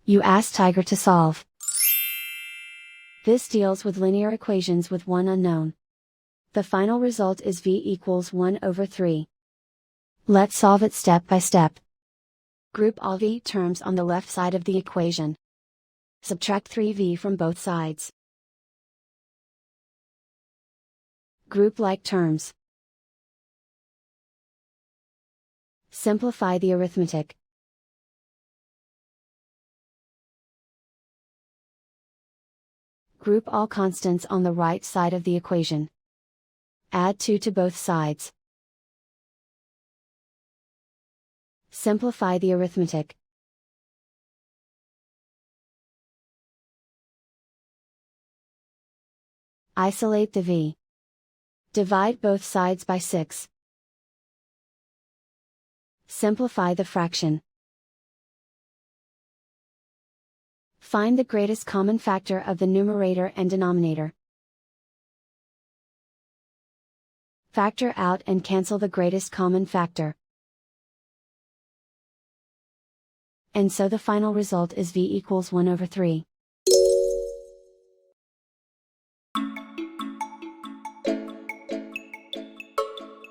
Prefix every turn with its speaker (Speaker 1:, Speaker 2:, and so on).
Speaker 1: You ask Tiger to solve. This deals with linear equations with one unknown. The final result is v equals 1/3. Let's solve it step by step. Group all v terms on the left side of the equation. Subtract 3v from both sides. Group like terms. Simplify the arithmetic. Group all constants on the right side of the equation. Add 2 to both sides. Simplify the arithmetic. Isolate the v. Divide both sides by 6. Simplify the fraction. Find the greatest common factor of the numerator and denominator. Factor out and cancel the greatest common factor. And so the final result is v equals 1/3.